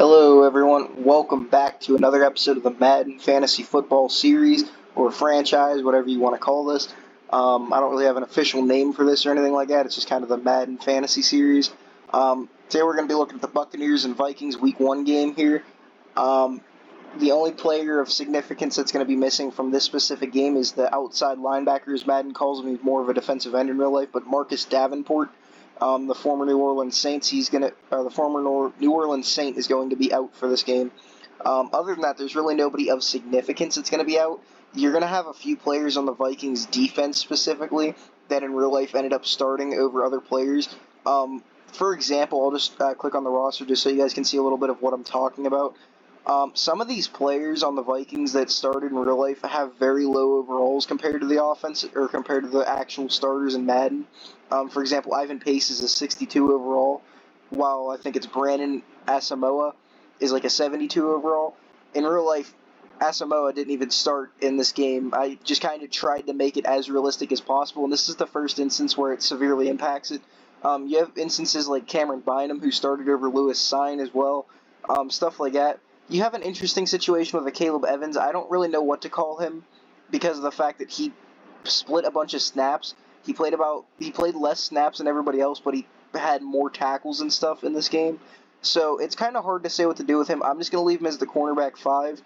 Hello, everyone. Welcome back to another episode of the Madden Fantasy Football Series, or franchise, whatever you want to call this. I don't really have an official name for this or anything like that. It's just kind of the Madden Fantasy Series. Today we're going to be looking at the Buccaneers and Vikings Week 1 game here. The only player of significance that's going to be missing from this specific game is the outside linebacker, as Madden calls him. He's more of a defensive end in real life, but Marcus Davenport, the former New Orleans Saints, the former New Orleans Saint is going to be out for this game. Other than that, there's really nobody of significance that's going to be out. You're going to have a few players on the Vikings defense specifically that in real life ended up starting over other players. For example, I'll just click on the roster just so you guys can see a little bit of what I'm talking about. Some of these players on the Vikings that started in real life have very low overalls compared to the offense or compared to the actual starters in Madden. For example, Ivan Pace is a 62 overall, while I think it's Brandon Asamoah is like a 72 overall. In real life, Asamoah didn't even start in this game. I just kind of tried to make it as realistic as possible, and this is the first instance where it severely impacts it. You have instances like Cameron Bynum, who started over Lewis Sign as well, stuff like that. You have an interesting situation with a Caleb Evans. I don't really know what to call him because of the fact that he split a bunch of snaps. He played less snaps than everybody else, but he had more tackles and stuff in this game. So it's kind of hard to say what to do with him. I'm just going to leave him as the cornerback 5.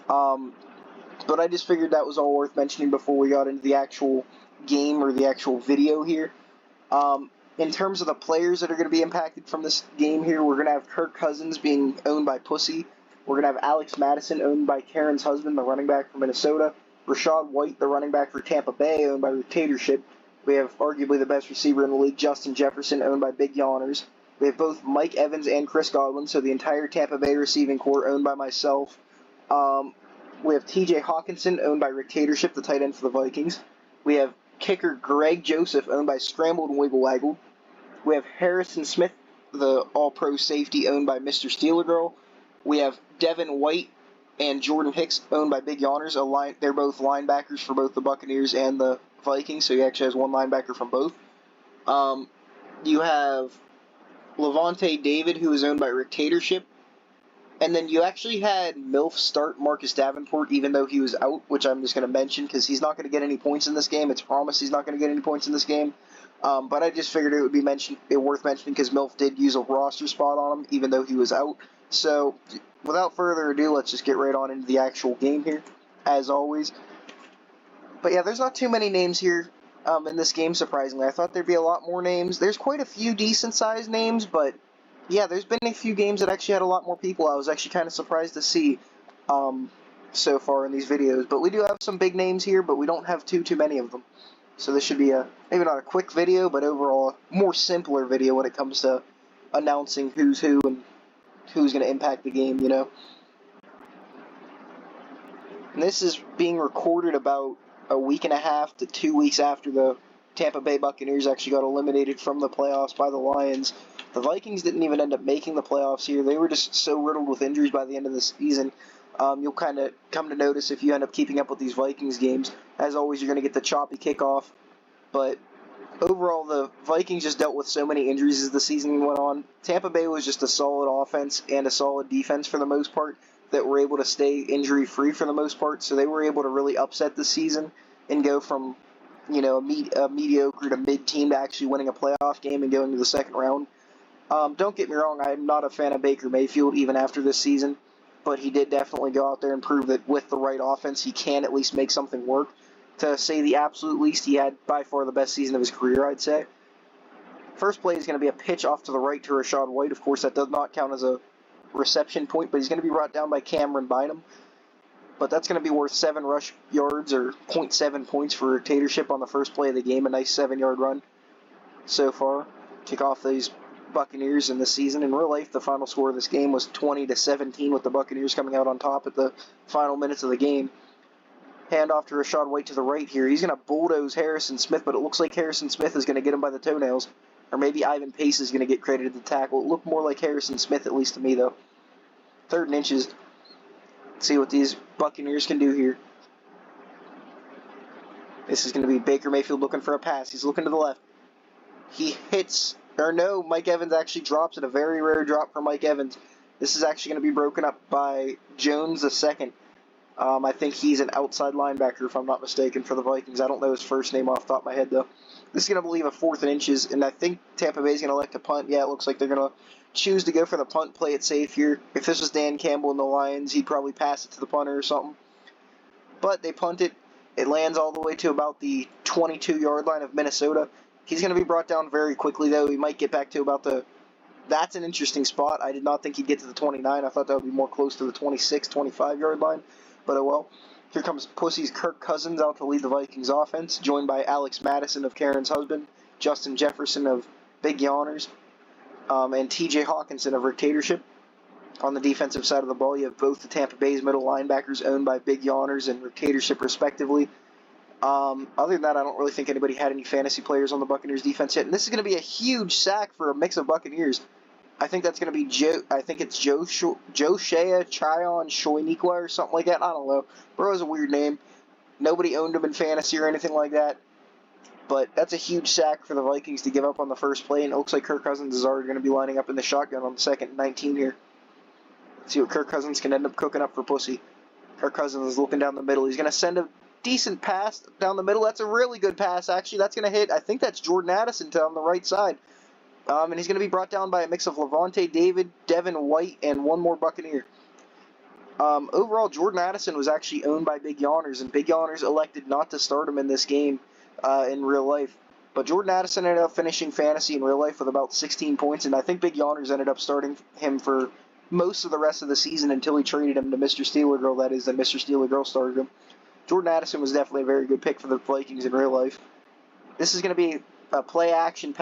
But I just figured that was all worth mentioning before we got into the actual game or the actual video here. In terms of the players that are going to be impacted from this game here, we're going to have Kirk Cousins being owned by Pussy. We're going to have Alex Madison, owned by Karen's husband, the running back from Minnesota. Rashad White, the running back for Tampa Bay, owned by Dictatorship. We have arguably the best receiver in the league, Justin Jefferson, owned by Big Yawners. We have both Mike Evans and Chris Godwin, so the entire Tampa Bay receiving corps owned by myself. We have TJ Hawkinson, owned by Dictatorship, the tight end for the Vikings. We have kicker Greg Joseph, owned by Scrambled and Wiggle Waggle. We have Harrison Smith, the all-pro safety, owned by Mr. Steeler Girl. We have Devin White and Jordan Hicks, owned by Big Yawners. They're both linebackers for both the Buccaneers and the Vikings, so he actually has one linebacker from both. You have Levante David, who is owned by Dictatorship. And then you actually had MILF start Marcus Davenport, even though he was out, which I'm just going to mention because he's not going to get any points in this game. It's promised he's not going to get any points in this game. But I just figured it would be worth mentioning because MILF did use a roster spot on him, even though he was out. So, without further ado, let's just get right on into the actual game here, as always. But yeah, there's not too many names here in this game, surprisingly. I thought there'd be a lot more names. There's quite a few decent-sized names, but yeah, there's been a few games that actually had a lot more people. I was actually kind of surprised to see so far in these videos. But we do have some big names here, but we don't have too many of them. So this should be maybe not a quick video, but overall a more simpler video when it comes to announcing who's who and who's going to impact the game, you know. And this is being recorded about a week and a half to 2 weeks after the Tampa Bay Buccaneers actually got eliminated from the playoffs by the Lions. The Vikings didn't even end up making the playoffs here. They were just so riddled with injuries by the end of the season. You'll kind of come to notice if you end up keeping up with these Vikings games. As always, you're going to get the choppy kickoff. But overall, the Vikings just dealt with so many injuries as the season went on. Tampa Bay was just a solid offense and a solid defense for the most part that were able to stay injury-free for the most part. So they were able to really upset the season and go from, you know, a mediocre to mid-team to actually winning a playoff game and going to the second round. Don't get me wrong, I'm not a fan of Baker Mayfield even after this season, but he did definitely go out there and prove that with the right offense, he can at least make something work. To say the absolute least, he had by far the best season of his career, I'd say. First play is going to be a pitch off to the right to Rashad White. Of course, that does not count as a reception point, but he's going to be brought down by Cameron Bynum. But that's going to be worth 7 rush yards or 0.7 points for Dictatorship on the first play of the game. A nice 7-yard run so far. Kick off these Buccaneers in this season. In real life, the final score of this game was 20-17 with the Buccaneers coming out on top at the final minutes of the game. Hand off to Rashad White to the right here. He's going to bulldoze Harrison Smith, but it looks like Harrison Smith is going to get him by the toenails. Or maybe Ivan Pace is going to get credited the tackle. It looked more like Harrison Smith, at least to me, though. 3rd and inches. Let's see what these Buccaneers can do here. This is going to be Baker Mayfield looking for a pass. He's looking to the left. He hits, or no, Mike Evans actually drops it. A very rare drop for Mike Evans. This is actually going to be broken up by Jones II. I think he's an outside linebacker, if I'm not mistaken, for the Vikings. I don't know his first name off the top of my head, though. This is going to leave a 4th and inches, and I think Tampa Bay is going to elect a punt. Yeah, it looks like they're going to choose to go for the punt, play it safe here. If this was Dan Campbell and the Lions, he'd probably pass it to the punter or something. But they punt it. It lands all the way to about the 22-yard line of Minnesota. He's going to be brought down very quickly, though. He might get back to about the... That's an interesting spot. I did not think he'd get to the 29. I thought that would be more close to the 26, 25-yard line. But oh well. Here comes Pussy's Kirk Cousins out to lead the Vikings offense, joined by Alex Madison of Karen's husband, Justin Jefferson of Big Yawners, and TJ Hawkinson of Dictatorship. On the defensive side of the ball, you have both the Tampa Bay's middle linebackers owned by Big Yawners and Dictatorship respectively. Other than that, I don't really think anybody had any fantasy players on the Buccaneers defense yet. And this is going to be a huge sack for a mix of Buccaneers. I think that's going to be Joe. I think it's Joe Shea, Chion, Shoyniqua or something like that. I don't know. Bro has a weird name. Nobody owned him in fantasy or anything like that. But that's a huge sack for the Vikings to give up on the first play. And it looks like Kirk Cousins is already going to be lining up in the shotgun on the 2nd and 19 here. Let's see what Kirk Cousins can end up cooking up for Pussy. Kirk Cousins is looking down the middle. He's going to send a decent pass down the middle. That's a really good pass, actually. That's going to hit, I think that's Jordan Addison on the right side. And he's going to be brought down by a mix of Levante David, Devin White, and one more Buccaneer. Overall, Jordan Addison was actually owned by Big Yawners, and Big Yawners elected not to start him in this game in real life. But Jordan Addison ended up finishing fantasy in real life with about 16 points, and I think Big Yawners ended up starting him for most of the rest of the season until he traded him to Mr. Steeler Girl, that is, and Mr. Steeler Girl started him. Jordan Addison was definitely a very good pick for the Vikings in real life. This is going to be a play action.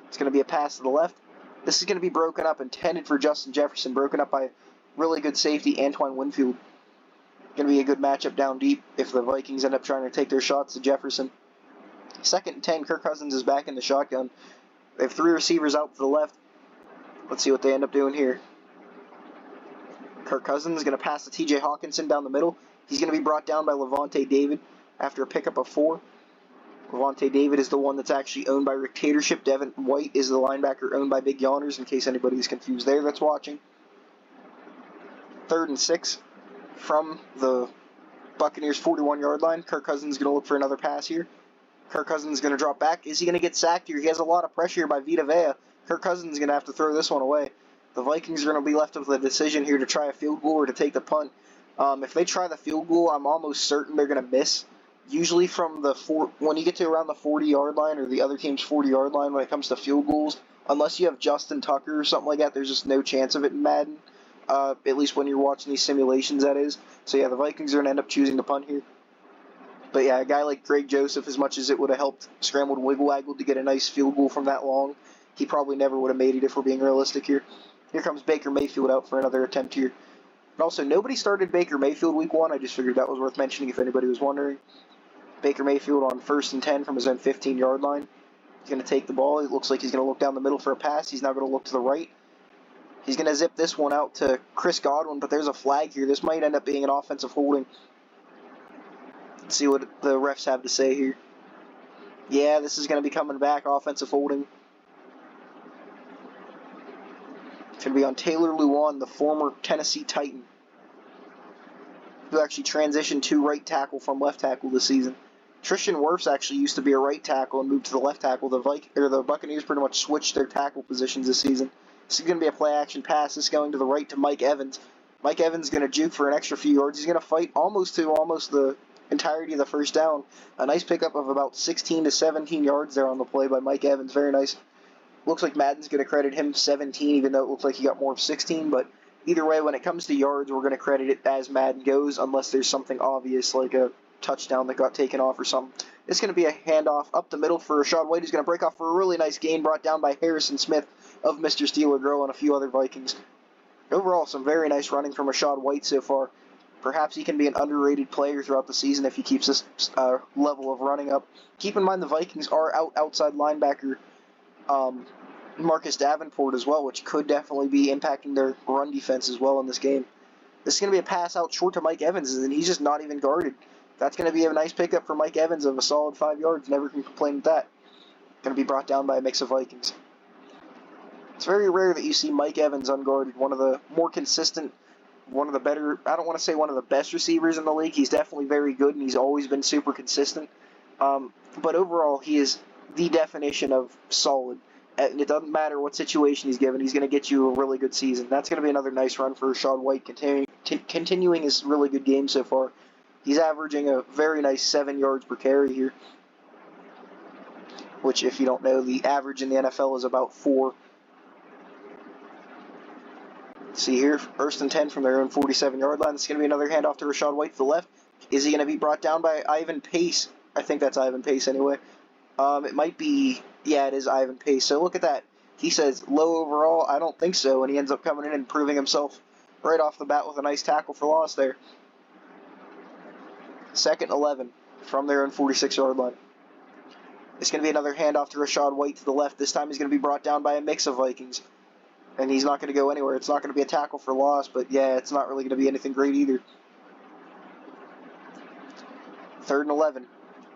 It's going to be a pass to the left. This is going to be broken up, intended for Justin Jefferson, broken up by really good safety Antoine Winfield. Going to be a good matchup down deep if the Vikings end up trying to take their shots to Jefferson. 2nd and 10, Kirk Cousins is back in the shotgun. They have 3 receivers out to the left. Let's see what they end up doing here. Kirk Cousins is going to pass to TJ Hawkinson down the middle. He's going to be brought down by Levante David after a pickup of 4. Levante David is the one that's actually owned by Dictatorship. Devin White is the linebacker owned by Big Yawners, in case anybody's confused there that's watching. 3rd and 6 from the Buccaneers' 41-yard line. Kirk Cousins is going to look for another pass here. Kirk Cousins is going to drop back. Is he going to get sacked here? He has a lot of pressure here by Vita Vea. Kirk Cousins is going to have to throw this one away. The Vikings are going to be left with the decision here to try a field goal or to take the punt. If they try the field goal, I'm almost certain they're going to miss. Usually from when you get to around the 40-yard line or the other team's 40-yard line when it comes to field goals, unless you have Justin Tucker or something like that, there's just no chance of it in Madden. At least when you're watching these simulations, that is. So yeah, the Vikings are going to end up choosing to punt here. But yeah, a guy like Greg Joseph, as much as it would have helped Scrambled Wiggle Waggle to get a nice field goal from that long, he probably never would have made it if we're being realistic here. Here comes Baker Mayfield out for another attempt here. And also, nobody started Baker Mayfield week 1. I just figured that was worth mentioning if anybody was wondering. Baker Mayfield on 1st and 10 from his own 15-yard line. He's going to take the ball. It looks like he's going to look down the middle for a pass. He's now going to look to the right. He's going to zip this one out to Chris Godwin, but there's a flag here. This might end up being an offensive holding. Let's see what the refs have to say here. Yeah, this is going to be coming back, offensive holding. It's going to be on Taylor Lewan, the former Tennessee Titan, who actually transitioned to right tackle from left tackle this season. Tristan Wirfs actually used to be a right tackle and moved to the left tackle. The Buccaneers pretty much switched their tackle positions this season. This is going to be a play-action pass. This is going to the right to Mike Evans. Mike Evans is going to juke for an extra few yards. He's going to fight almost the entirety of the first down. A nice pickup of about 16 to 17 yards there on the play by Mike Evans. Very nice. Looks like Madden's going to credit him 17, even though it looks like he got more of 16. But either way, when it comes to yards, we're going to credit it as Madden goes, unless there's something obvious like a touchdown that got taken off or something. It's going to be a handoff up the middle for Rashad White, who's going to break off for a really nice gain brought down by Harrison Smith of Mr. Steeler Girl and a few other Vikings. Overall, some very nice running from Rashad White so far. Perhaps he can be an underrated player throughout the season if he keeps this level of running up. Keep in mind the Vikings are outside linebacker Marcus Davenport as well, which could definitely be impacting their run defense as well in this game. This is going to be a pass out short to Mike Evans, and he's just not even guarded. That's going to be a nice pickup for Mike Evans of a solid 5 yards. Never can complain with that. Going to be brought down by a mix of Vikings. It's very rare that you see Mike Evans unguarded, one of the more consistent, one of the better, I don't want to say one of the best receivers in the league. He's definitely very good, and he's always been super consistent. But overall, he is the definition of solid. And it doesn't matter what situation he's given, he's going to get you a really good season. That's going to be another nice run for Rachaad White, continuing his really good game so far. He's averaging a very nice 7 yards per carry here, which, if you don't know, the average in the NFL is about 4. See here, 1st and 10 from their own 47-yard line. This is going to be another handoff to Rachaad White to the left. Is he going to be brought down by Ivan Pace? I think that's Ivan Pace anyway. It might be, yeah, it is Ivan Pace. So look at that. He says low overall. I don't think so, and he ends up coming in and proving himself right off the bat with a nice tackle for loss there. 2nd and 11 from their own 46-yard line. It's going to be another handoff to Rachaad White to the left. This time he's going to be brought down by a mix of Vikings. And he's not going to go anywhere. It's not going to be a tackle for loss, but yeah, it's not really going to be anything great either. 3rd and 11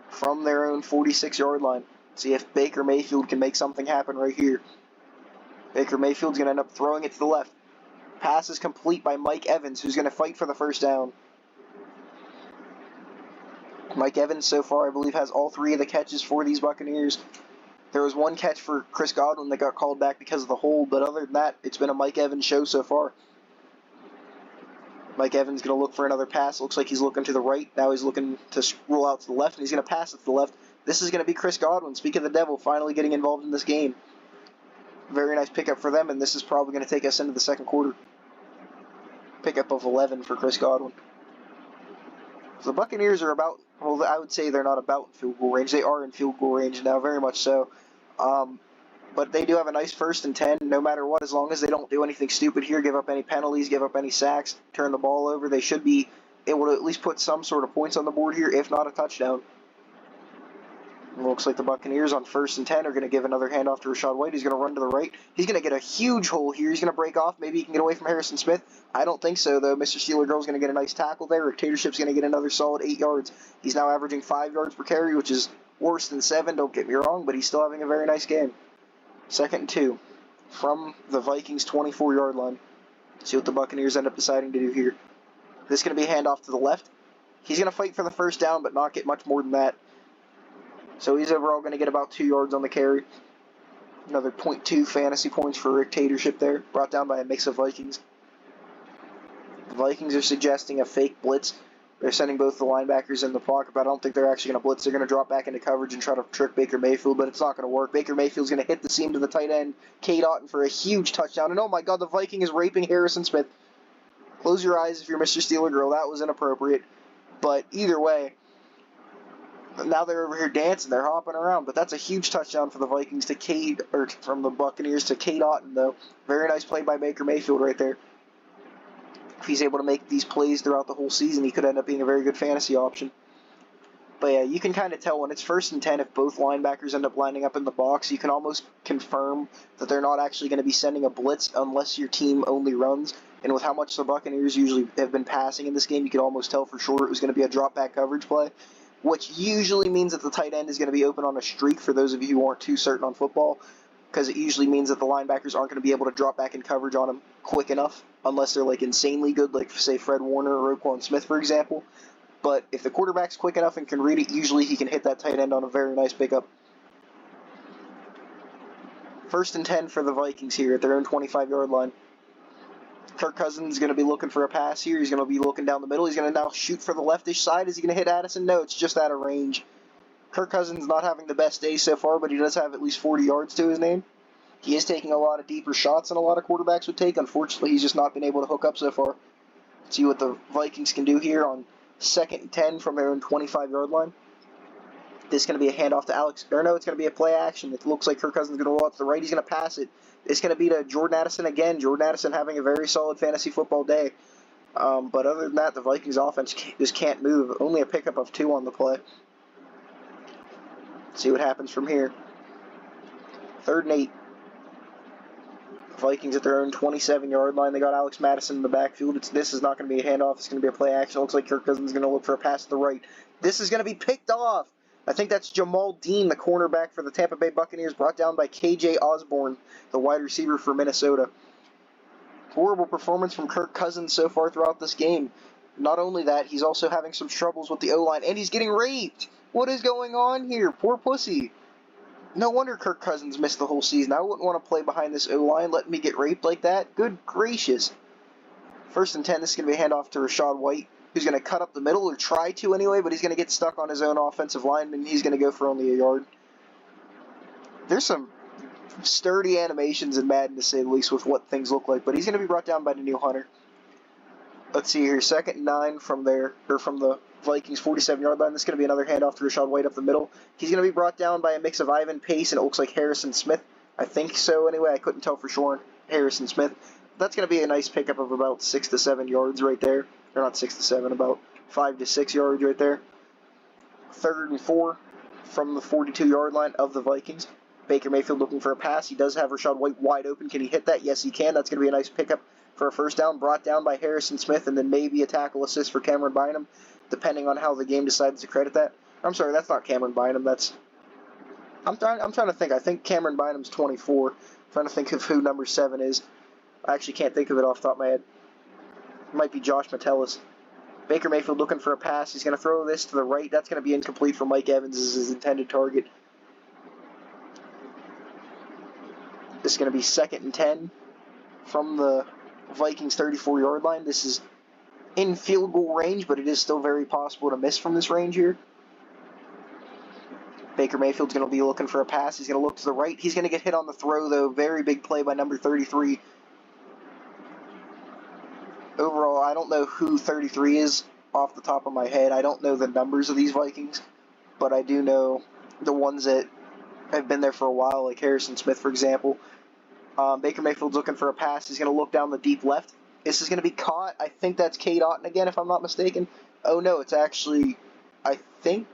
from their own 46-yard line. See if Baker Mayfield can make something happen right here. Baker Mayfield's going to end up throwing it to the left. Pass is complete by Mike Evans, who's going to fight for the first down. Mike Evans, so far, I believe, has all 3 of the catches for these Buccaneers. There was one catch for Chris Godwin that got called back because of the hold, but other than that, it's been a Mike Evans show so far. Mike Evans going to look for another pass. Looks like he's looking to the right. Now he's looking to roll out to the left, and he's going to pass it to the left. This is going to be Chris Godwin, speak of the devil, finally getting involved in this game. Very nice pickup for them, and this is probably going to take us into the second quarter. Pickup of 11 for Chris Godwin. The Buccaneers are about, well, I would say they're not about in field goal range. They are in field goal range now, very much so. But they do have a nice 1st and 10, no matter what, as long as they don't do anything stupid here, give up any penalties, give up any sacks, turn the ball over. They should be able to at least put some sort of points on the board here, if not a touchdown. It looks like the Buccaneers on 1st and 10 are going to give another handoff to Rachaad White. He's going to run to the right. He's going to get a huge hole here. He's going to break off. Maybe he can get away from Harrison Smith. I don't think so, though. Mr. Steeler Girl's going to get a nice tackle there. Dictatorship's going to get another solid 8 yards. He's now averaging 5 yards per carry, which is worse than 7, don't get me wrong, but he's still having a very nice game. 2nd and 2 from the Vikings' 24-yard line. See what the Buccaneers end up deciding to do here. This is going to be a handoff to the left. He's going to fight for the first down, but not get much more than that. So he's overall going to get about 2 yards on the carry. Another 0.2 fantasy points for Dictatorship there, brought down by a mix of Vikings. The Vikings are suggesting a fake blitz. They're sending both the linebackers in the pocket, but I don't think they're actually going to blitz. They're going to drop back into coverage and try to trick Baker Mayfield, but it's not going to work. Baker Mayfield's going to hit the seam to the tight end, Cade Otton, for a huge touchdown. And oh my God, the Viking is raping Harrison Smith. Close your eyes if you're Mr. Steeler Girl. That was inappropriate. But either way, now they're over here dancing. They're hopping around. But that's a huge touchdown for the Vikings to Cade, or from the Buccaneers to Cade Otton, though. Very nice play by Baker Mayfield right there. If he's able to make these plays throughout the whole season, he could end up being a very good fantasy option. But yeah, you can kind of tell when it's 1st and 10, if both linebackers end up lining up in the box, you can almost confirm that they're not actually going to be sending a blitz unless your team only runs. And with how much the Buccaneers usually have been passing in this game, you could almost tell for sure it was going to be a drop back coverage play, which usually means that the tight end is going to be open on a streak for those of you who aren't too certain on football, because it usually means that the linebackers aren't going to be able to drop back in coverage on him quick enough, unless they're like insanely good, like say Fred Warner or Roquan Smith, for example. But if the quarterback's quick enough and can read it, usually he can hit that tight end on a very nice pickup. 1st and 10 for the Vikings here at their own 25-yard line. Kirk Cousins is going to be looking for a pass here. He's going to be looking down the middle. He's going to now shoot for the leftish side. Is he going to hit Addison? No, it's just out of range. Kirk Cousins not having the best day so far, but he does have at least 40 yards to his name. He is taking a lot of deeper shots than a lot of quarterbacks would take. Unfortunately, he's just not been able to hook up so far. Let's see what the Vikings can do here on 2nd and 10 from their own 25-yard line. This is going to be a handoff to Alex. Or no, it's going to be a play action. It looks like Kirk Cousins is going to roll out to the right. He's going to pass it. It's going to be to Jordan Addison again. Jordan Addison having a very solid fantasy football day. But other than that, the Vikings offense just can't move. Only a pickup of 2 on the play. Let's see what happens from here. 3rd and 8. Vikings at their own 27-yard line. They got Alex Madison in the backfield. This is not going to be a handoff. It's going to be a play action. It looks like Kirk Cousins is going to look for a pass to the right. This is going to be picked off. I think that's Jamal Dean, the cornerback for the Tampa Bay Buccaneers, brought down by KJ Osborne, the wide receiver for Minnesota. Horrible performance from Kirk Cousins so far throughout this game. Not only that, he's also having some troubles with the O-line, and he's getting raped. What is going on here? Poor pussy. No wonder Kirk Cousins missed the whole season. I wouldn't want to play behind this O-line, letting me get raped like that. Good gracious. 1st and 10, this is going to be a handoff to Rachaad White, who's going to cut up the middle, or try to anyway, but he's going to get stuck on his own offensive lineman. He's going to go for only a yard. There's some sturdy animations in Madden, to say the least, with what things look like, but he's going to be brought down by the new Hunter. Let's see here, 2nd and 9 from the Vikings 47-yard line. This is going to be another handoff to Rachaad White up the middle. He's going to be brought down by a mix of Ivan Pace and it looks like Harrison Smith. I think so anyway. I couldn't tell for sure. Harrison Smith. That's going to be a nice pickup of about 6 to 7 yards right there. Or not 6 to 7, about 5 to 6 yards right there. 3rd and 4 from the 42-yard line of the Vikings. Baker Mayfield looking for a pass. He does have Rachaad White wide open. Can he hit that? Yes, he can. That's going to be a nice pickup for a first down, brought down by Harrison Smith, and then maybe a tackle assist for Cameron Bynum, depending on how the game decides to credit that. I'm sorry, that's not Cameron Bynum. I'm trying to think. I think Cameron Bynum's 24. I'm trying to think of who number 7 is. I actually can't think of it off the top of my head. It might be Josh Metellus. Baker Mayfield looking for a pass. He's going to throw this to the right. That's going to be incomplete for Mike Evans as his intended target. This is going to be 2nd and 10 from the Vikings 34-yard line. This is in field goal range, but it is still very possible to miss from this range here. Baker Mayfield's going to be looking for a pass. He's going to look to the right. He's going to get hit on the throw, though. Very big play by number 33. Overall, I don't know who 33 is off the top of my head. I don't know the numbers of these Vikings, but I do know the ones that have been there for a while, like Harrison Smith, for example. Baker Mayfield's looking for a pass. He's going to look down the deep left. This is going to be caught. I think that's Cade Otton again, if I'm not mistaken. Oh, no, it's actually, I think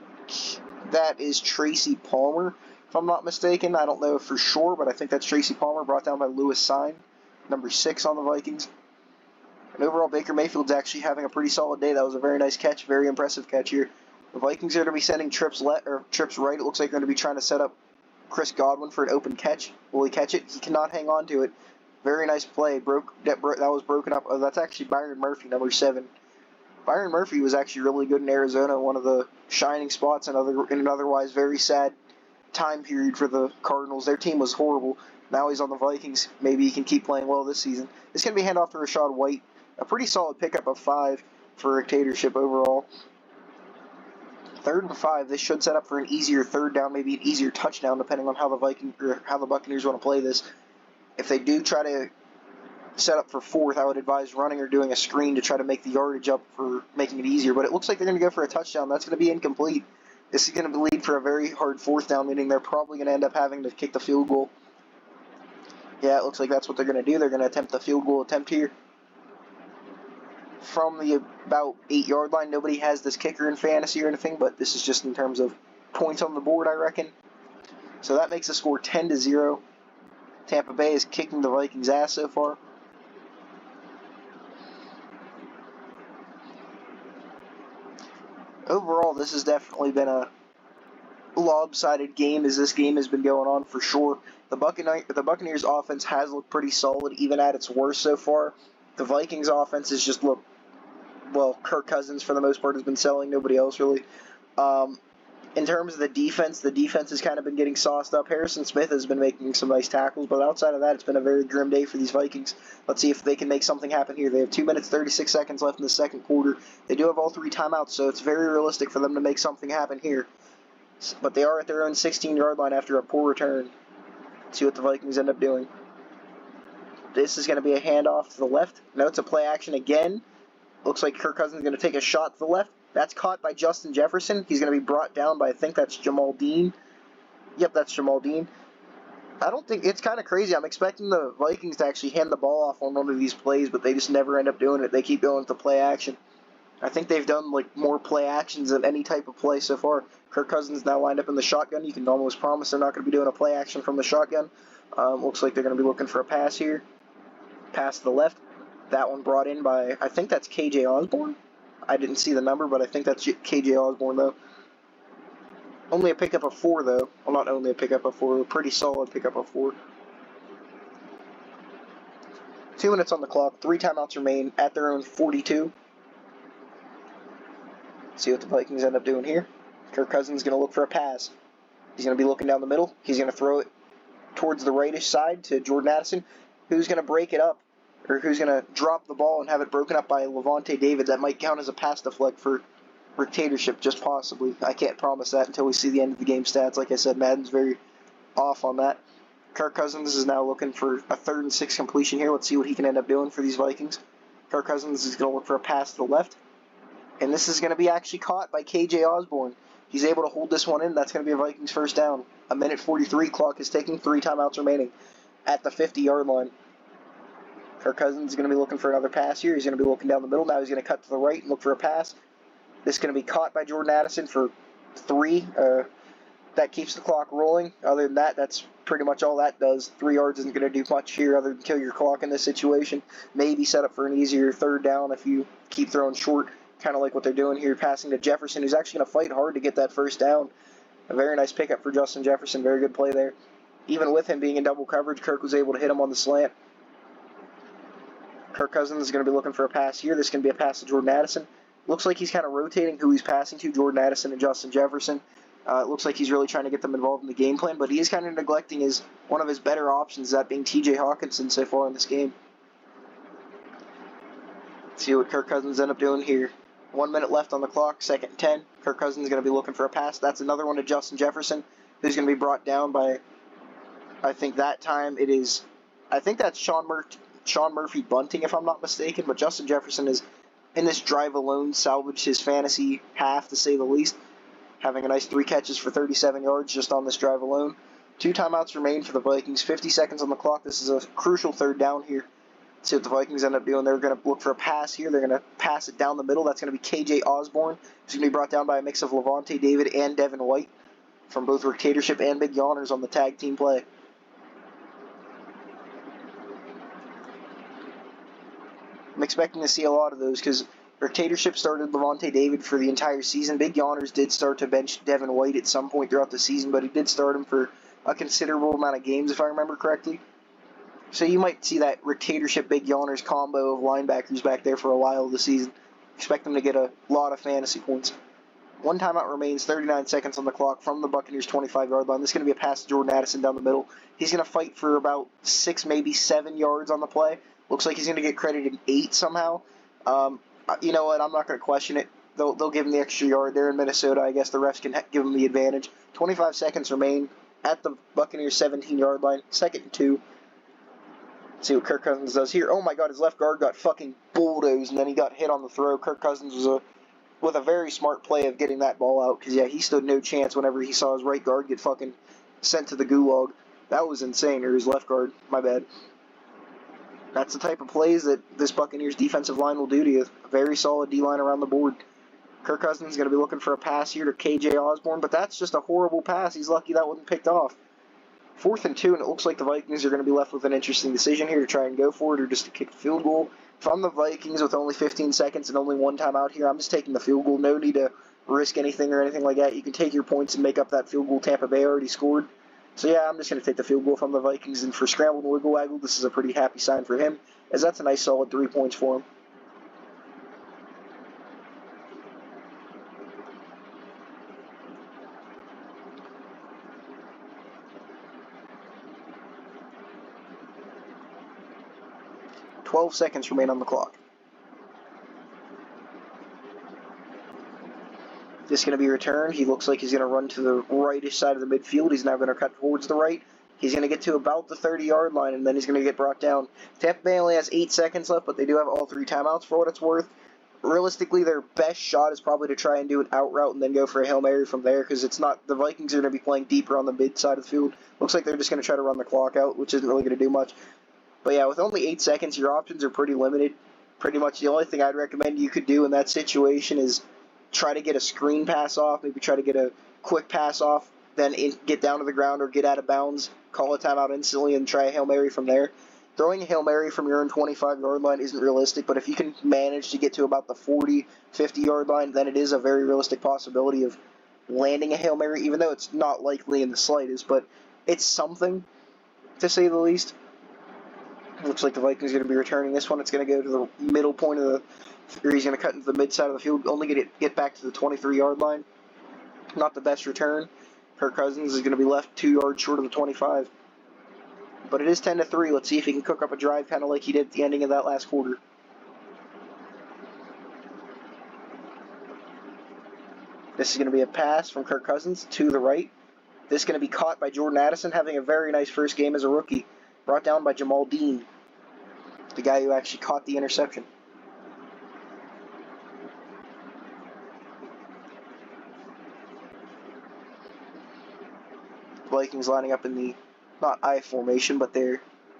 that is Tracy Palmer, if I'm not mistaken. I don't know for sure, but I think that's Tracy Palmer, brought down by Lewis Sine, number 6 on the Vikings. And overall, Baker Mayfield's actually having a pretty solid day. That was a very nice catch, very impressive catch here. The Vikings are going to be sending trips right. It looks like they're going to be trying to set up Chris Godwin for an open catch. Will he catch it? He cannot hang on to it. Very nice play. That was broken up. Oh, that's actually Byron Murphy, number 7. Byron Murphy was actually really good in Arizona, one of the shining spots in an otherwise very sad time period for the Cardinals. Their team was horrible. Now he's on the Vikings. Maybe he can keep playing well this season. It's going to be handoff to Rachaad White. A pretty solid pickup of 5 for Dictatorship overall. 3rd and 5. This should set up for an easier third down, maybe an easier touchdown, depending on how the Buccaneers want to play this. If they do try to set up for 4th, I would advise running or doing a screen to try to make the yardage up for making it easier. But it looks like they're going to go for a touchdown. That's going to be incomplete. This is going to lead for a very hard 4th down, meaning they're probably going to end up having to kick the field goal. Yeah, it looks like that's what they're going to do. They're going to attempt the field goal attempt here. From the about 8-yard line, nobody has this kicker in fantasy or anything, but this is just in terms of points on the board, I reckon. So that makes the score 10-0. Tampa Bay is kicking the Vikings' ass so far. Overall, this has definitely been a lopsided game as this game has been going on for sure. The Buccaneers' offense has looked pretty solid, even at its worst so far. The Vikings' offense has just looked, well, Kirk Cousins for the most part has been selling, nobody else really. In terms of the defense has kind of been getting sauced up. Harrison Smith has been making some nice tackles, but outside of that, it's been a very grim day for these Vikings. Let's see if they can make something happen here. They have 2 minutes, 36 seconds left in the second quarter. They do have all 3 timeouts, so it's very realistic for them to make something happen here. But they are at their own 16-yard line after a poor return. Let's see what the Vikings end up doing. This is going to be a handoff to the left. No, it's a play action again. Looks like Kirk Cousins is going to take a shot to the left. That's caught by Justin Jefferson. He's going to be brought down by, I think that's Jamal Dean. Yep, that's Jamal Dean. I don't think, it's kind of crazy. I'm expecting the Vikings to actually hand the ball off on one of these plays, but they just never end up doing it. They keep going with the play action. I think they've done more play actions than any type of play so far. Kirk Cousins now lined up in the shotgun. You can almost promise they're not going to be doing a play action from the shotgun. Looks like they're going to be looking for a pass here. Pass to the left. That one brought in by, I think that's KJ Osborne. I didn't see the number, but I think that's KJ Osborne, though. Only a pickup of 4, though. Well, not only a pickup of 4, a pretty solid pickup of 4. 2 minutes on the clock, 3 timeouts remain at their own 42. See what the Vikings end up doing here. Kirk Cousins is going to look for a pass. He's going to be looking down the middle. He's going to throw it towards the rightish side to Jordan Addison, who's going to break it up, or who's going to drop the ball and have it broken up by Levante David. That might count as a pass deflect for dictatorship, just possibly. I can't promise that until we see the end of the game stats. Like I said, Madden's very off on that. Kirk Cousins is now looking for a 3rd and 6 completion here. Let's see what he can end up doing for these Vikings. Kirk Cousins is going to look for a pass to the left, and this is going to be actually caught by KJ Osborne. He's able to hold this one in. That's going to be a Vikings first down. A minute 43, clock is ticking, 3 timeouts remaining at the 50-yard line. Kirk Cousins is going to be looking for another pass here. He's going to be looking down the middle. Now he's going to cut to the right and look for a pass. This is going to be caught by Jordan Addison for 3. That keeps the clock rolling. Other than that, that's pretty much all that does. 3 yards isn't going to do much here other than kill your clock in this situation. Maybe set up for an easier 3rd down if you keep throwing short, kind of like what they're doing here, passing to Jefferson, who's actually going to fight hard to get that first down. A very nice pickup for Justin Jefferson. Very good play there. Even with him being in double coverage, Kirk was able to hit him on the slant. Kirk Cousins is going to be looking for a pass here. This is going to be a pass to Jordan Addison. Looks like he's kind of rotating who he's passing to, Jordan Addison and Justin Jefferson. It looks like he's really trying to get them involved in the game plan, but he is kind of neglecting one of his better options, that being T.J. Hawkinson so far in this game. Let's see what Kirk Cousins end up doing here. 1 minute left on the clock, 2nd and 10. Kirk Cousins is going to be looking for a pass. That's another one to Justin Jefferson, who's going to be brought down by, I think that time it is, I think that's Sean Murphy bunting, if I'm not mistaken, but Justin Jefferson is, in this drive alone, salvaged his fantasy half, to say the least, having a nice 3 catches for 37 yards just on this drive alone. 2 timeouts remain for the Vikings, 50 seconds on the clock. This is a crucial 3rd down here. See what the Vikings end up doing. They're going to look for a pass here. They're going to pass it down the middle. That's going to be KJ Osborne. He's going to be brought down by a mix of Levante David and Devin White from both Dictatorship and Big Yawners on the tag team play. I'm expecting to see a lot of those because Dictatorship started Levante David for the entire season. Big Yawners did start to bench Devin White at some point throughout the season, but he did start him for a considerable amount of games, if I remember correctly. So you might see that Dictatorship Big Yawners combo of linebackers back there for a while this season. Expect them to get a lot of fantasy points. 1 timeout remains, 39 seconds on the clock from the Buccaneers' 25-yard line. This is going to be a pass to Jordan Addison down the middle. He's going to fight for about 6, maybe 7 yards on the play. Looks like he's going to get credited 8 somehow. You know what? I'm not going to question it. They'll give him the extra yard. They're in Minnesota. I guess the refs can give him the advantage. 25 seconds remain at the Buccaneers' 17-yard line. 2nd and 2. Let's see what Kirk Cousins does here. Oh my God, his left guard got fucking bulldozed, and then he got hit on the throw. Kirk Cousins was with a very smart play of getting that ball out, because, yeah, he stood no chance whenever he saw his right guard get fucking sent to the gulag. That was insane, or his left guard, my bad. That's the type of plays that this Buccaneers defensive line will do to you. A very solid D-line around the board. Kirk Cousins is going to be looking for a pass here to KJ Osborne, but that's just a horrible pass. He's lucky that wasn't picked off. 4th and 2, and it looks like the Vikings are going to be left with an interesting decision here to try and go for it or just to kick the field goal. If I'm the Vikings with only 15 seconds and only 1 timeout here, I'm just taking the field goal. No need to risk anything or anything like that. You can take your points and make up that field goal Tampa Bay already scored. So yeah, I'm just going to take the field goal if I'm the Vikings. And for Scrambled and Wiggle Waggle, this is a pretty happy sign for him, as that's a nice solid 3 points for him. "12 seconds remain on the clock. This is going to be returned. He looks like he's going to run to the rightish side of the midfield. He's now going to cut towards the right. He's going to get to about the 30-yard line, and then he's going to get brought down. Tampa Bay only has 8 seconds left, but they do have all 3 timeouts for what it's worth. Realistically, their best shot is probably to try and do an out route and then go for a Hail Mary from there, because it's not, the Vikings are going to be playing deeper on the mid side of the field. Looks like they're just going to try to run the clock out, which isn't really going to do much. But yeah, with only 8 seconds, your options are pretty limited. Pretty much the only thing I'd recommend you could do in that situation is try to get a screen pass off, maybe try to get a quick pass off, then get down to the ground or get out of bounds, call a timeout instantly, and try a Hail Mary from there. Throwing a Hail Mary from your own 25-yard line isn't realistic, but if you can manage to get to about the 40, 50-yard line, then it is a very realistic possibility of landing a Hail Mary, even though it's not likely in the slightest, but it's something, to say the least. Looks like the Vikings are going to be returning this one. It's going to go to the middle point of the, or he's going to cut into the mid side of the field, only get back to the 23-yard line. Not the best return. Kirk Cousins is going to be left 2 yards short of the 25. But it is 10-3. Let's see if he can cook up a drive kind of like he did at the ending of that last quarter. This is going to be a pass from Kirk Cousins to the right. This is going to be caught by Jordan Addison, having a very nice first game as a rookie. Brought down by Jamal Dean, the guy who actually caught the interception. Vikings lining up in the, not I formation, but they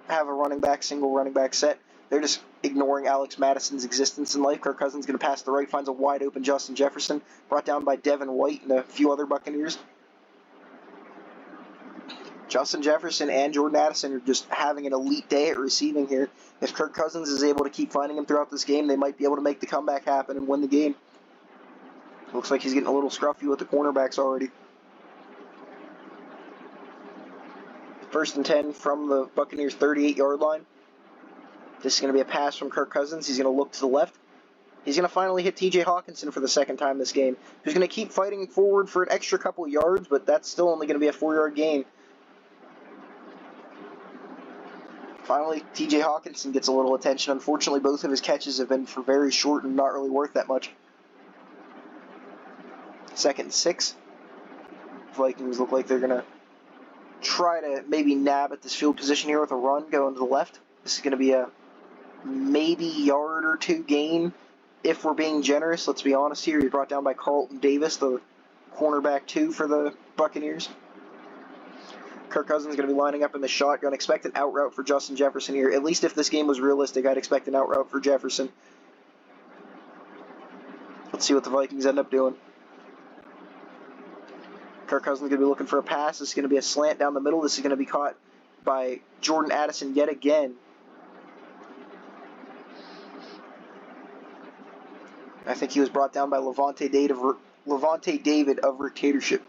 have a running back, single running back set. They're just ignoring Alex Madison's existence in life. Kirk Cousins going to pass to the right, finds a wide open Justin Jefferson, brought down by Devin White and a few other Buccaneers. Justin Jefferson and Jordan Addison are just having an elite day at receiving here. If Kirk Cousins is able to keep finding him throughout this game, they might be able to make the comeback happen and win the game. Looks like he's getting a little scruffy with the cornerbacks already. 1st and 10 from the Buccaneers' 38-yard line. This is going to be a pass from Kirk Cousins. He's going to look to the left. He's going to finally hit T.J. Hawkinson for the second time this game. He's going to keep fighting forward for an extra couple of yards, but that's still only going to be a 4-yard gain. Finally, T.J. Hawkinson gets a little attention. Unfortunately, both of his catches have been for very short and not really worth that much. 2nd and 6. Vikings look like they're going to try to maybe nab at this field position here with a run going to the left. This is going to be a maybe yard or two gain if we're being generous. Let's be honest here. He's brought down by Carlton Davis, the cornerback 2 for the Buccaneers. Kirk Cousins is going to be lining up in the shotgun. Expect an out route for Justin Jefferson here. At least if this game was realistic, I'd expect an out route for Jefferson. Let's see what the Vikings end up doing. Kirk Cousins is going to be looking for a pass. This is going to be a slant down the middle. This is going to be caught by Jordan Addison yet again. I think he was brought down by Levante David of Dictatorship.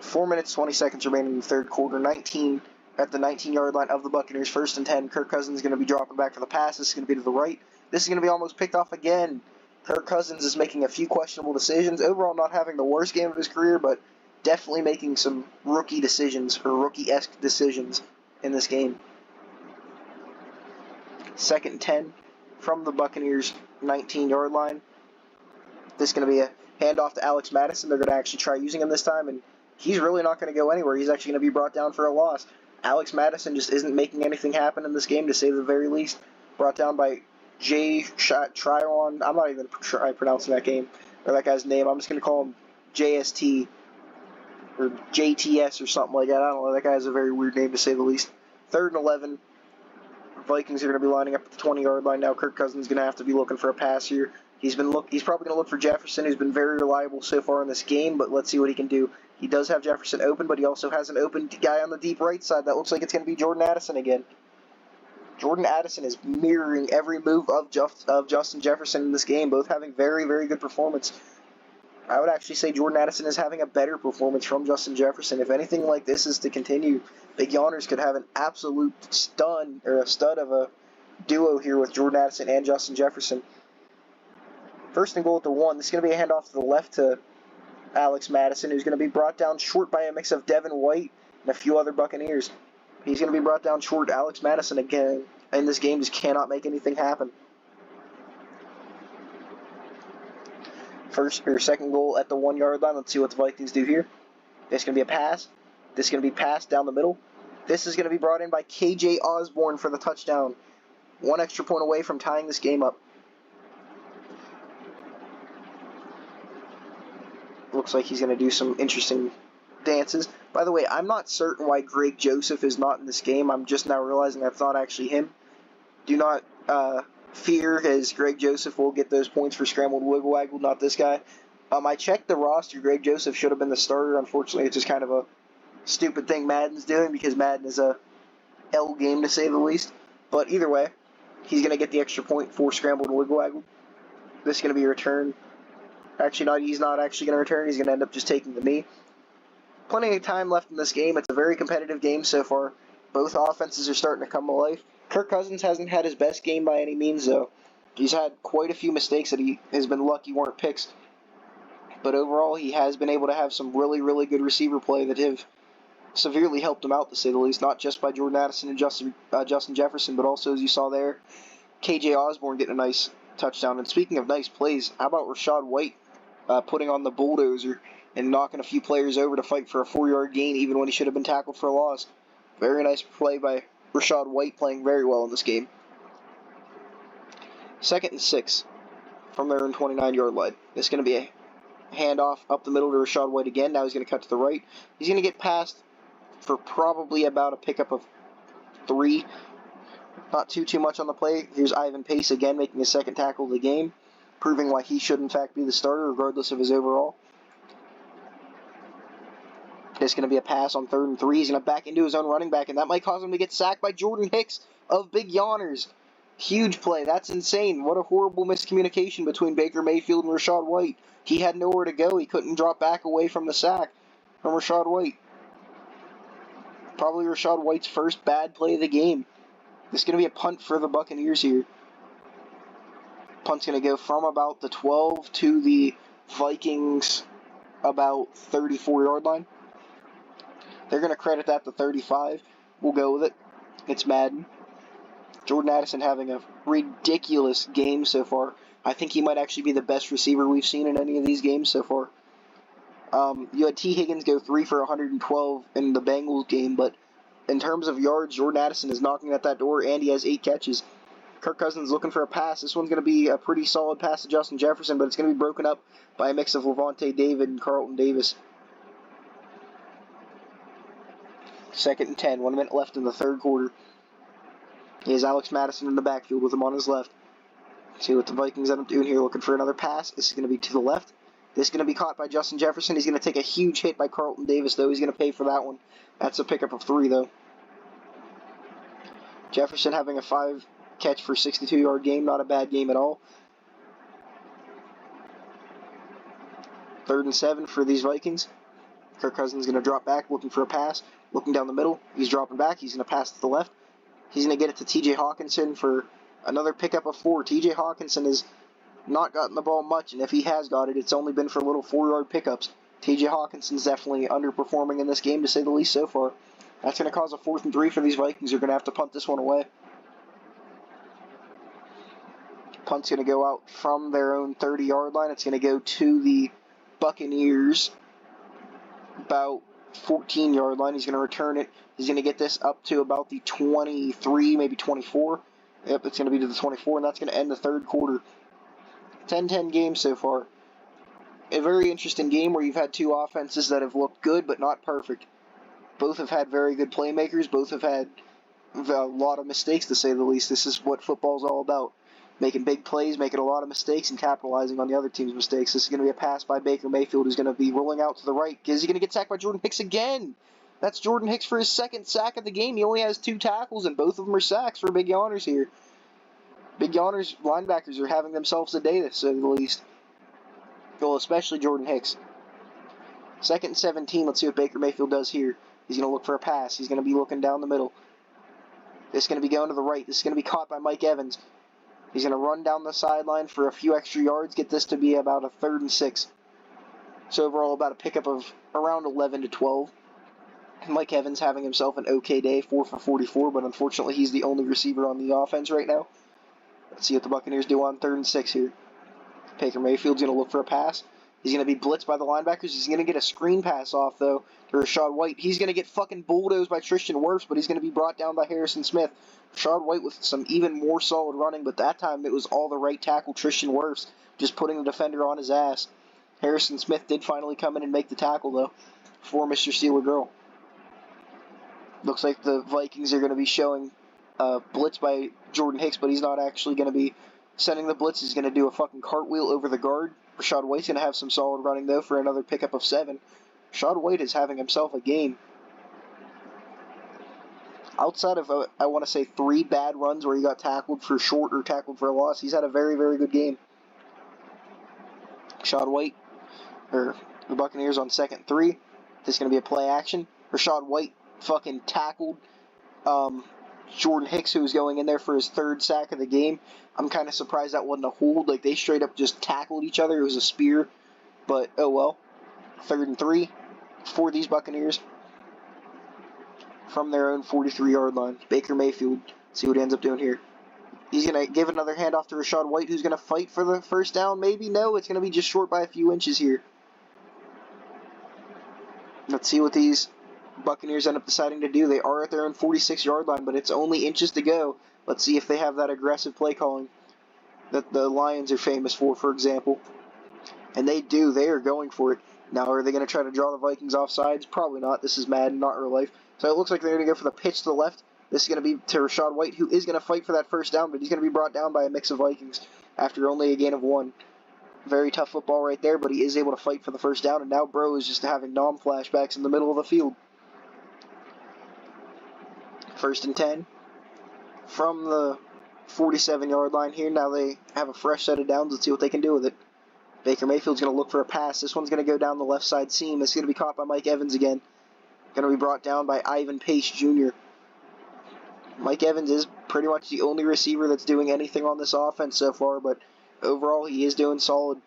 4 minutes, 20 seconds remaining in the third quarter. 19 at the 19-yard line of the Buccaneers. 1st and 10. Kirk Cousins is going to be dropping back for the pass. This is going to be to the right. This is going to be almost picked off again. Kirk Cousins is making a few questionable decisions. Overall, not having the worst game of his career, but definitely making some rookie decisions, or rookie-esque decisions in this game. 2nd and 10 from the Buccaneers' 19-yard line. This is going to be a handoff to Alex Madison. They're going to actually try using him this time, and he's really not going to go anywhere. He's actually going to be brought down for a loss. Alex Madison just isn't making anything happen in this game, to say the very least. Brought down by Tryon. I'm not even try pronouncing that game or that guy's name. I'm just going to call him JST or JTS or something like that. I don't know. That guy has a very weird name, to say the least. 3rd and 11. Vikings are going to be lining up at the 20-yard line now. Kirk Cousins is going to have to be looking for a pass here. He's probably going to look for Jefferson, who's been very reliable so far in this game, but let's see what he can do. He does have Jefferson open, but he also has an open guy on the deep right side. That looks like it's going to be Jordan Addison again. Jordan Addison is mirroring every move of Justin Jefferson in this game, both having very, very good performance. I would actually say Jordan Addison is having a better performance from Justin Jefferson. If anything like this is to continue, Big Yawners could have an absolute stud of a duo here with Jordan Addison and Justin Jefferson. 1st and goal at the 1. This is going to be a handoff to the left to Alex Madison, who's going to be brought down short by a mix of Devin White and a few other Buccaneers. He's going to be brought down short. Alex Madison again in this game just cannot make anything happen. 2nd goal at the 1-yard line. Let's see what the Vikings do here. This is going to be a pass. This is going to be passed down the middle. This is going to be brought in by KJ Osborne for the touchdown. 1 extra point away from tying this game up. Looks like he's going to do some interesting dances. By the way, I'm not certain why Greg Joseph is not in this game. I'm just now realizing that's not actually him. Do not fear, as Greg Joseph will get those points for scrambled wiggle waggle, not this guy. I checked the roster. Greg Joseph should have been the starter. Unfortunately, it's just kind of a stupid thing Madden's doing, because Madden is a L game, to say the least. But either way, he's going to get the extra point for scrambled wiggle waggle. This is going to be a return Actually, not. He's not actually going to return. He's going to end up just taking the knee. Plenty of time left in this game. It's a very competitive game so far. Both offenses are starting to come to life. Kirk Cousins hasn't had his best game by any means, though. He's had quite a few mistakes that he has been lucky weren't picks. But overall, he has been able to have some really, really good receiver play that have severely helped him out, to say the least. Not just by Jordan Addison and Justin Jefferson, but also, as you saw there, KJ Osborne getting a nice touchdown. And speaking of nice plays, how about Rachaad White putting on the bulldozer and knocking a few players over to fight for a 4-yard gain, even when he should have been tackled for a loss. Very nice play by Rachaad White, playing very well in this game. 2nd and 6 from their own 29-yard line. It's going to be a handoff up the middle to Rachaad White again. Now he's going to cut to the right. He's going to get past for probably about a pickup of 3. Not too much on the play. Here's Ivan Pace again making his second tackle of the game, proving why he should in fact be the starter regardless of his overall. It's going to be a pass on 3rd and 3. He's going to back into his own running back, and that might cause him to get sacked by Jordan Hicks of Big Yawners. Huge play. That's insane. What a horrible miscommunication between Baker Mayfield and Rachaad White. He had nowhere to go. He couldn't drop back away from the sack from Rachaad White. Probably Rachaad White's first bad play of the game. This is going to be a punt for the Buccaneers here. Punt's going to go from about the 12 to the Vikings about 34-yard line. They're going to credit that to 35. We'll go with it. It's Madden. Jordan Addison having a ridiculous game so far. I think he might actually be the best receiver we've seen in any of these games so far. You had T. Higgins go 3 for 112 in the Bengals game, but in terms of yards, Jordan Addison is knocking at that door, and he has 8 catches. Kirk Cousins looking for a pass. This one's going to be a pretty solid pass to Justin Jefferson, but it's going to be broken up by a mix of Levante David and Carlton Davis. 2nd and 10, 1 minute left in the third quarter. He has Alex Madison in the backfield with him on his left. See what the Vikings end up doing here, looking for another pass. This is going to be to the left. This is going to be caught by Justin Jefferson. He's going to take a huge hit by Carlton Davis, though. He's going to pay for that one. That's a pickup of 3, though. Jefferson having a 5-catch for 62-yard game. Not a bad game at all. 3rd and 7 for these Vikings. Kirk Cousins is going to drop back, looking for a pass. Looking down the middle. He's dropping back. He's going to pass to the left. He's going to get it to T.J. Hawkinson for another pickup of 4. T.J. Hawkinson has not gotten the ball much, and if he has got it, it's only been for little 4-yard pickups. T.J. Hawkinson's definitely underperforming in this game, to say the least, so far. That's going to cause a 4th and 3 for these Vikings. They're going to have to punt this one away. Punt's going to go out from their own 30-yard line. It's going to go to the Buccaneers about 14-yard line. He's going to return it. He's going to get this up to about the 23, maybe 24. Yep, it's going to be to the 24, and that's going to end the third quarter. 10-10 game so far. A very interesting game where you've had two offenses that have looked good but not perfect. Both have had very good playmakers. Both have had a lot of mistakes, to say the least. This is what football's all about. Making big plays, making a lot of mistakes, and capitalizing on the other team's mistakes. This is going to be a pass by Baker Mayfield, who's going to be rolling out to the right. Is he going to get sacked by Jordan Hicks again? That's Jordan Hicks for his second sack of the game. He only has 2 tackles, and both of them are sacks for Big Yawners here. Big Yawners linebackers are having themselves a day, to say the least. Well, especially Jordan Hicks. 2nd and 17. Let's see what Baker Mayfield does here. He's going to look for a pass. He's going to be looking down the middle. This is going to be going to the right. This is going to be caught by Mike Evans. He's going to run down the sideline for a few extra yards, get this to be about a 3rd and 6. So overall, about a pickup of around 11 to 12. Mike Evans having himself an okay day, 4 for 44, but unfortunately he's the only receiver on the offense right now. Let's see what the Buccaneers do on 3rd and 6 here. Baker Mayfield's going to look for a pass. He's going to be blitzed by the linebackers. He's going to get a screen pass off, though, to Rachaad White. He's going to get fucking bulldozed by Tristan Wirfs, but he's going to be brought down by Harrison Smith. Rachaad White with some even more solid running, but that time it was all the right tackle, Tristan Wirfs, just putting the defender on his ass. Harrison Smith did finally come in and make the tackle, though, for Mr. Steeler Girl. Looks like the Vikings are going to be showing blitz by Jordan Hicks, but he's not actually going to be sending the blitz. He's going to do a fucking cartwheel over the guard. Rachaad White's going to have some solid running, though, for another pickup of 7. Rachaad White is having himself a game. Outside of, I want to say, 3 bad runs where he got tackled for short or tackled for a loss, he's had a very, very good game. Rashad White, or the Buccaneers on 2nd 3. This is going to be a play action. Rashad White fucking tackled Jordan Hicks, who was going in there for his 3rd sack of the game. I'm kind of surprised that wasn't a hold. Like, they straight up just tackled each other. It was a spear. But, oh well. 3rd and 3 for these Buccaneers from their own 43-yard line. Baker Mayfield. See what he ends up doing here. He's going to give another handoff to Rashad White, who's going to fight for the first down. Maybe? No, it's going to be just short by a few inches here. Let's see what these Buccaneers end up deciding to do. They are at their own 46-yard line, but it's only inches to go. Let's see if they have that aggressive play calling that the Lions are famous for example. And they do. They are going for it. Now, are they going to try to draw the Vikings off sides? Probably not. This is Madden, not real life. So it looks like they're going to go for the pitch to the left. This is going to be to Rashad White, who is going to fight for that first down, but he's going to be brought down by a mix of Vikings after only a gain of 1. Very tough football right there, but he is able to fight for the first down, and now Bro is just having flashbacks in the middle of the field. 1st and 10 from the 47-yard line here. Now they have a fresh set of downs. Let's see what they can do with it. Baker Mayfield's going to look for a pass. This one's going to go down the left side seam. It's going to be caught by Mike Evans again. Going to be brought down by Ivan Pace Jr. Mike Evans is pretty much the only receiver that's doing anything on this offense so far, but overall he is doing solid.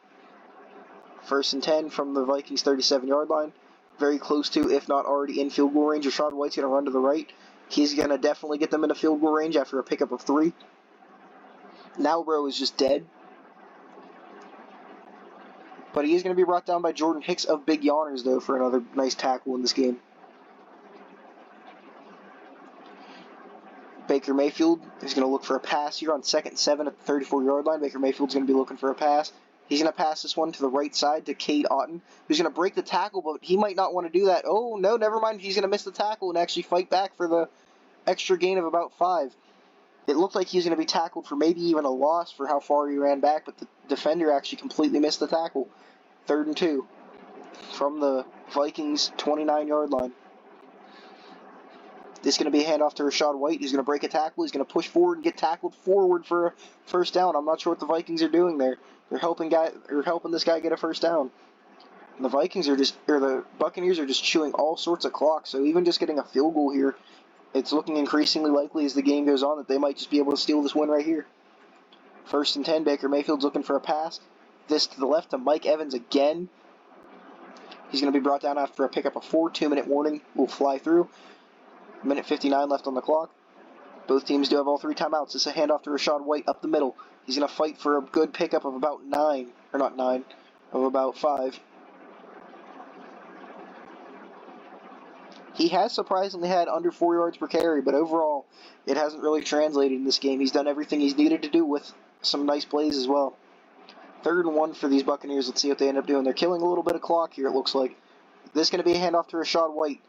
1st and 10 from the Vikings 37-yard line. Very close to, if not already in field goal range. Rashad White's going to run to the right. He's going to definitely get them into field goal range after a pickup of 3. Now Bro is just dead. But he is going to be brought down by Jordan Hicks of Big Yawners, though, for another nice tackle in this game. Baker Mayfield is going to look for a pass here on 2nd and 7 at the 34-yard line. Baker Mayfield's going to be looking for a pass. He's going to pass this one to the right side to Cade Otton, who's going to break the tackle, but he might not want to do that. Oh, no, never mind. He's going to miss the tackle and actually fight back for the extra gain of about 5. It looked like he was going to be tackled for maybe even a loss for how far he ran back, but the defender actually completely missed the tackle. 3rd and 2 from the Vikings 29-yard line. This is going to be a handoff to Rashad White. He's going to break a tackle. He's going to push forward and get tackled forward for a first down. I'm not sure what the Vikings are doing there. They're helping this guy get a first down. And the Buccaneers are just chewing all sorts of clock. So even just getting a field goal here, it's looking increasingly likely as the game goes on that they might just be able to steal this win right here. 1st and 10. Baker Mayfield's looking for a pass. This to the left to Mike Evans again. He's going to be brought down after a pickup of 4. 2-minute warning will fly through. Minute 59 left on the clock. Both teams do have all 3 timeouts. This is a handoff to Rashad White up the middle. He's going to fight for a good pickup of about 5. He has surprisingly had under 4 yards per carry, but overall, it hasn't really translated in this game. He's done everything he's needed to do with some nice plays as well. 3rd and 1 for these Buccaneers. Let's see what they end up doing. They're killing a little bit of clock here, it looks like. This is going to be a handoff to Rashad White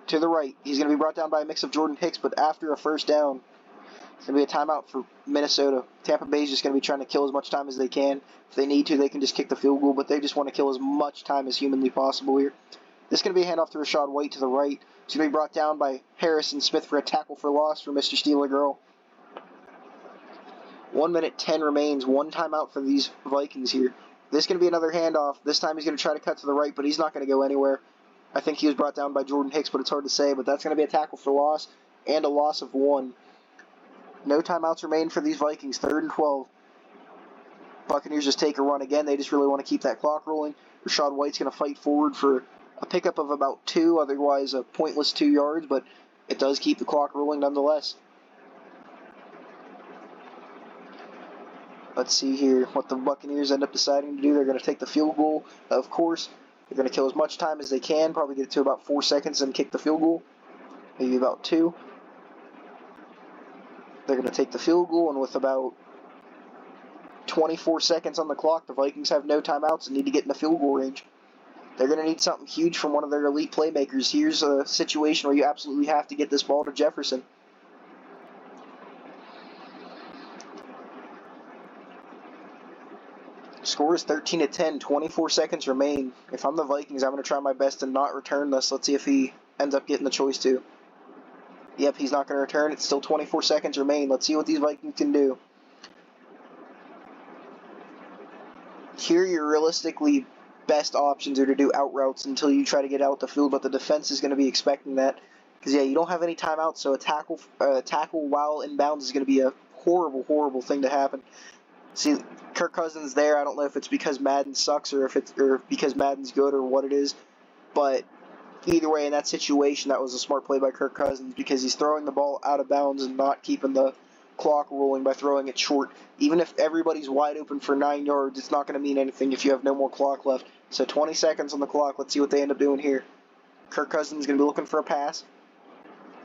to the right. He's going to be brought down by a mix of Jordan Hicks, but after a first down, it's going to be a timeout for Minnesota. Tampa Bay is just going to be trying to kill as much time as they can. If they need to, they can just kick the field goal, but they just want to kill as much time as humanly possible here. This is going to be a handoff to Rashad White to the right. He's going to be brought down by Harrison Smith for a tackle for loss for Mr. Steeler Girl. 1 minute 10 remains. 1 timeout for these Vikings here. This is going to be another handoff. This time he's going to try to cut to the right, but he's not going to go anywhere. I think he was brought down by Jordan Hicks, but it's hard to say. But that's going to be a tackle for loss and a loss of 1. No timeouts remain for these Vikings. 3rd and 12. Buccaneers just take a run again. They just really want to keep that clock rolling. Rashad White's going to fight forward for a pickup of about 2, otherwise a pointless 2 yards, but it does keep the clock rolling nonetheless. Let's see here what the Buccaneers end up deciding to do. They're going to take the field goal, of course. They're going to kill as much time as they can, probably get it to about 4 seconds and kick the field goal, maybe about 2. They're going to take the field goal, and with about 24 seconds on the clock, the Vikings have no timeouts and need to get in the field goal range. They're going to need something huge from one of their elite playmakers. Here's a situation where you absolutely have to get this ball to Jefferson. Score is 13-10, 24 seconds remain. If I'm the Vikings, I'm going to try my best to not return this. Let's see if he ends up getting the choice to. Yep, he's not going to return. It's still 24 seconds remain. Let's see what these Vikings can do. here your realistically best options are to do out routes until you try to get out the field, but the defense is going to be expecting that. Because, yeah, you don't have any timeouts, so a tackle while inbounds is going to be a horrible, horrible thing to happen. See, Kirk Cousins there, I don't know if it's because Madden sucks or because Madden's good or what it is, but either way, in that situation, that was a smart play by Kirk Cousins because he's throwing the ball out of bounds and not keeping the clock rolling by throwing it short. Even if everybody's wide open for 9 yards, it's not going to mean anything if you have no more clock left. So 20 seconds on the clock. Let's see what they end up doing here. Kirk Cousins is going to be looking for a pass.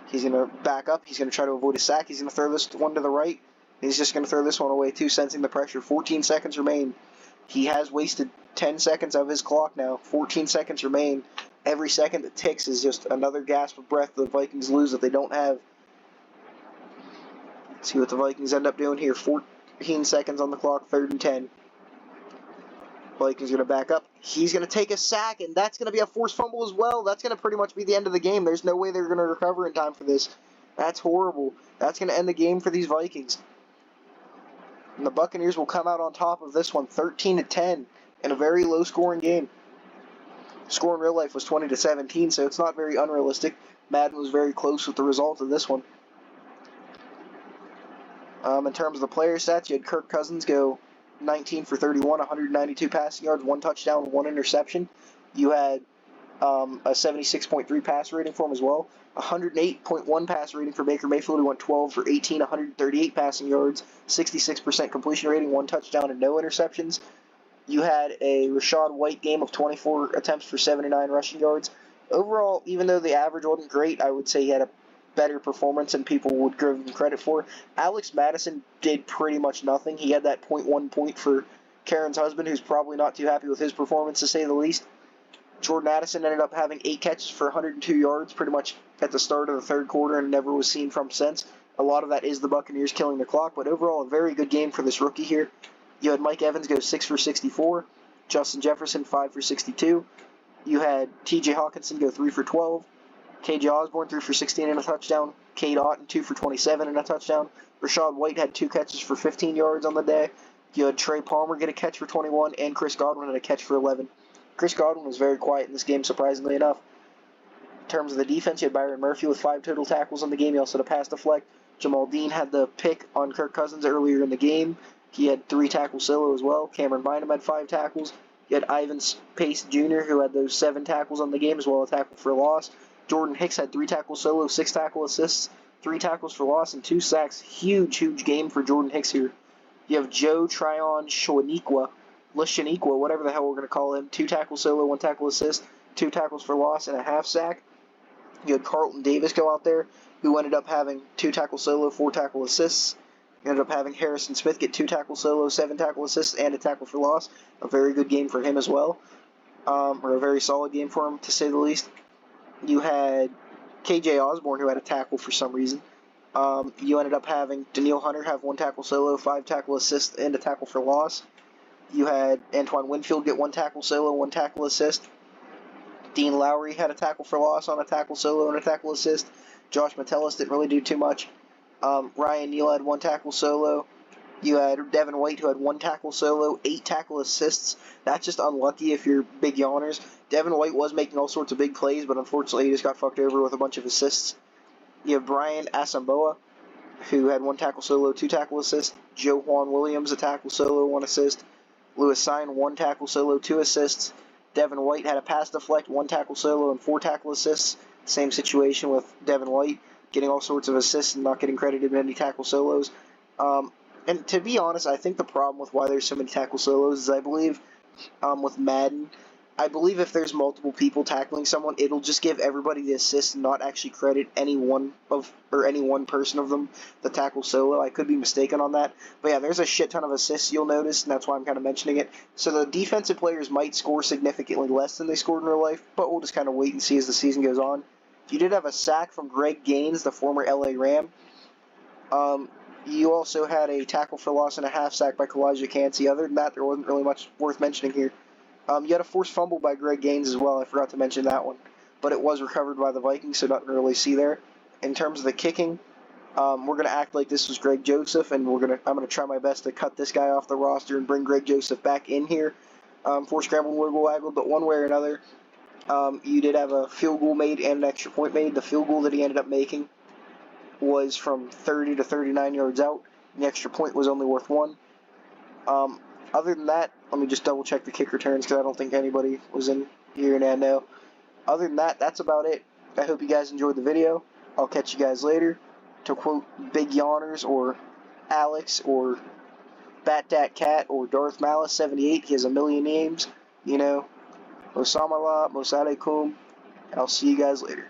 He's going to back up. He's going to try to avoid a sack. He's going to throw this one to the right. He's just going to throw this one away too, sensing the pressure. 14 seconds remain. He has wasted 10 seconds of his clock now. 14 seconds remain. Every second that ticks is just another gasp of breath the Vikings lose that they don't have. Let's see what the Vikings end up doing here. 14 seconds on the clock, 3rd and 10. Vikings going to back up. He's going to take a sack, and that's going to be a forced fumble as well. That's going to pretty much be the end of the game. There's no way they're going to recover in time for this. That's horrible. That's going to end the game for these Vikings. And the Buccaneers will come out on top of this one, 13-10, in a very low-scoring game. The score in real life was 20-17, so it's not very unrealistic. Madden was very close with the result of this one. In terms of the player stats, you had Kirk Cousins go 19 for 31, 192 passing yards, 1 touchdown, 1 interception. You had a 76.3 pass rating for him as well. 108.1 pass rating for Baker Mayfield, who went 12 for 18, 138 passing yards, 66% completion rating, 1 touchdown, and no interceptions. You had a Rachaad White game of 24 attempts for 79 rushing yards. Overall, even though the average wasn't great, I would say he had a better performance than people would give him credit for. Alex Madison did pretty much nothing. He had that .1 point for Karen's husband, who's probably not too happy with his performance, to say the least. Jordan Addison ended up having 8 catches for 102 yards pretty much at the start of the third quarter and never was seen from since. A lot of that is the Buccaneers killing the clock, but overall a very good game for this rookie here. You had Mike Evans go 6 for 64, Justin Jefferson 5 for 62. You had TJ Hawkinson go 3 for 12, KJ Osborne 3 for 16 and a touchdown, Cade Otton 2 for 27 and a touchdown. Rachaad White had 2 catches for 15 yards on the day. You had Trey Palmer get a catch for 21, and Chris Godwin had a catch for 11. Chris Godwin was very quiet in this game, surprisingly enough. In terms of the defense, you had Byron Murphy with 5 total tackles on the game. He also had a pass deflect. Jamal Dean had the pick on Kirk Cousins earlier in the game. He had 3 tackles solo as well. Cameron Bynum had 5 tackles. You had Ivan Pace Jr., who had those 7 tackles on the game, as well as a tackle for loss. Jordan Hicks had 3 tackles solo, 6 tackle assists, 3 tackles for loss, and 2 sacks. Huge, huge game for Jordan Hicks here. You have Joe Tryon Lashaniqua, whatever the hell we're going to call him. 2 tackles solo, 1 tackle assist, 2 tackles for loss, and a half sack. You had Carlton Davis go out there, who ended up having 2 tackles solo, 4 tackle assists. You ended up having Harrison Smith get 2 tackles solo, 7 tackle assists, and a tackle for loss. A very good game for him as well. Or a very solid game for him, to say the least. You had KJ Osborne, who had a tackle for some reason. You ended up having Danielle Hunter have 1 tackle solo, 5 tackle assists, and a tackle for loss. You had Antoine Winfield get 1 tackle solo, 1 tackle assist. Dean Lowry had a tackle for loss on a tackle solo and a tackle assist. Josh Metellus didn't really do too much. Ryan Neal had 1 tackle solo. You had Devin White, who had 1 tackle solo, 8 tackle assists. That's just unlucky if you're big yawners. Devin White was making all sorts of big plays, but unfortunately he just got fucked over with a bunch of assists. You have Brian Asamboa, who had 1 tackle solo, 2 tackle assists. Joe Juan Williams, a tackle solo, 1 assist. Lewis Sine, 1 tackle solo, 2 assists. Devin White had a pass deflect, 1 tackle solo, and 4 tackle assists. Same situation with Devin White, getting all sorts of assists and not getting credited in any tackle solos. And to be honest, I think the problem with why there's so many tackle solos is I believe with Madden, I believe if there's multiple people tackling someone, it'll just give everybody the assist and not actually credit any one person of them the tackle solo. I could be mistaken on that. But yeah, there's a shit ton of assists you'll notice, and that's why I'm kind of mentioning it. So the defensive players might score significantly less than they scored in real life, but we'll just kind of wait and see as the season goes on. You did have a sack from Greg Gaines, the former LA Ram. You also had a tackle for loss and a half sack by Kalijah Cansey. Other than that, there wasn't really much worth mentioning here. You had a forced fumble by Greg Gaines as well. I forgot to mention that one. But it was recovered by the Vikings, so nothing to really see there. In terms of the kicking, we're going to act like this was Greg Joseph, and I'm going to try my best to cut this guy off the roster and bring Greg Joseph back in here. for scrambled wiggle waggle, but one way or another, you did have a field goal made and an extra point made. The field goal that he ended up making was from 30 to 39 yards out. The extra point was only worth one. Other than that, let me just double check the kick returns because I don't think anybody was in here now. Other than that, that's about it. I hope you guys enjoyed the video. I'll catch you guys later. To quote Big Yawners or Alex or Bat Dat Cat or Darth Malice 78, he has a million names. Osama Allah, Mosaddeq Kum, and I'll see you guys later.